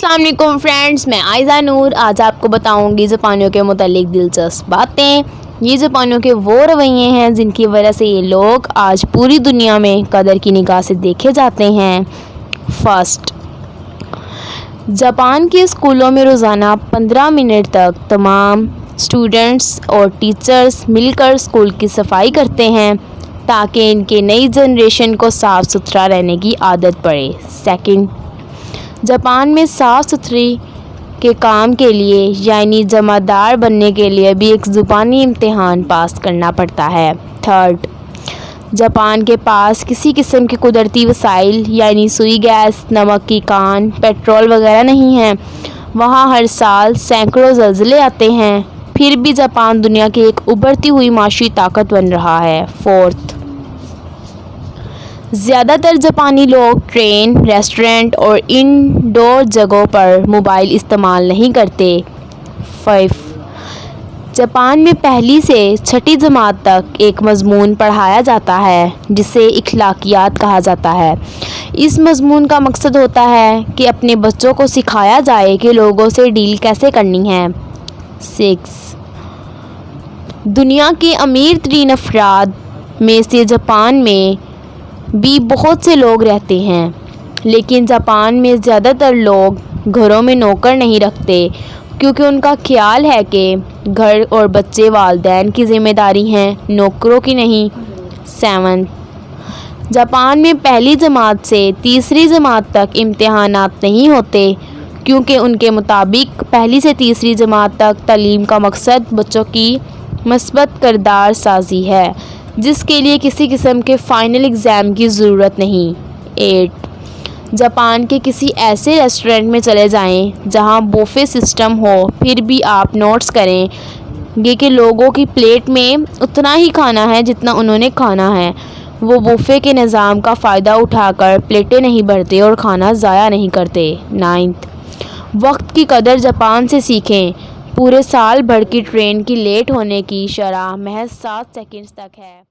السلام علیکم فرینڈز، میں عائزہ نور آج آپ کو بتاؤں گی جاپانیوں کے متعلق دلچسپ باتیں۔ یہ جاپانیوں کے وہ رویے ہیں جن کی وجہ سے یہ لوگ آج پوری دنیا میں قدر کی نگاہ سے دیکھے جاتے ہیں۔ فرسٹ، جاپان کے اسکولوں میں روزانہ 15 منٹ تک تمام اسٹوڈنٹس اور ٹیچرز مل کر اسکول کی صفائی کرتے ہیں تاکہ ان کے نئی جنریشن کو صاف ستھرا رہنے کی عادت پڑے۔ سیکنڈ، جاپان میں صاف ستھری کے کام کے لیے یعنی ذمہ دار بننے کے لیے بھی ایک زبانی امتحان پاس کرنا پڑتا ہے۔ تھرڈ، جاپان کے پاس کسی قسم کے قدرتی وسائل یعنی سوئی گیس، نمک کی کان، پیٹرول وغیرہ نہیں ہیں۔ وہاں ہر سال سینکڑوں زلزلے آتے ہیں، پھر بھی جاپان دنیا کی ایک ابھرتی ہوئی معاشی طاقت بن رہا ہے۔ فورتھ، زیادہ تر جاپانی لوگ ٹرین، ریسٹورنٹ اور انڈور جگہوں پر موبائل استعمال نہیں کرتے۔ ففتھ، جاپان میں پہلی سے چھٹی جماعت تک ایک مضمون پڑھایا جاتا ہے جسے اخلاقیات کہا جاتا ہے۔ اس مضمون کا مقصد ہوتا ہے کہ اپنے بچوں کو سکھایا جائے کہ لوگوں سے ڈیل کیسے کرنی ہے۔ سکس، دنیا کے امیر ترین افراد میں سے جاپان میں بھی بہت سے لوگ رہتے ہیں، لیکن جاپان میں زیادہ تر لوگ گھروں میں نوکر نہیں رکھتے کیونکہ ان کا خیال ہے کہ گھر اور بچے والدین کی ذمہ داری ہیں، نوکروں کی نہیں۔ سیونتھ، جاپان میں پہلی جماعت سے تیسری جماعت تک امتحانات نہیں ہوتے کیونکہ ان کے مطابق پہلی سے تیسری جماعت تک تعلیم کا مقصد بچوں کی مثبت کردار سازی ہے جس کے لیے کسی قسم کے فائنل ایگزام کی ضرورت نہیں۔ ایٹھ، جاپان کے کسی ایسے ریسٹورنٹ میں چلے جائیں جہاں بوفے سسٹم ہو، پھر بھی آپ نوٹس کریں گے کہ لوگوں کی پلیٹ میں اتنا ہی کھانا ہے جتنا انہوں نے کھانا ہے۔ وہ بوفے کے نظام کا فائدہ اٹھا کر پلیٹیں نہیں بھرتے اور کھانا ضائع نہیں کرتے۔ نائنتھ، وقت کی قدر جاپان سے سیکھیں۔ پورے سال بھر کی ٹرین کی لیٹ ہونے کی شرح محض 7 سیکنڈز تک ہے۔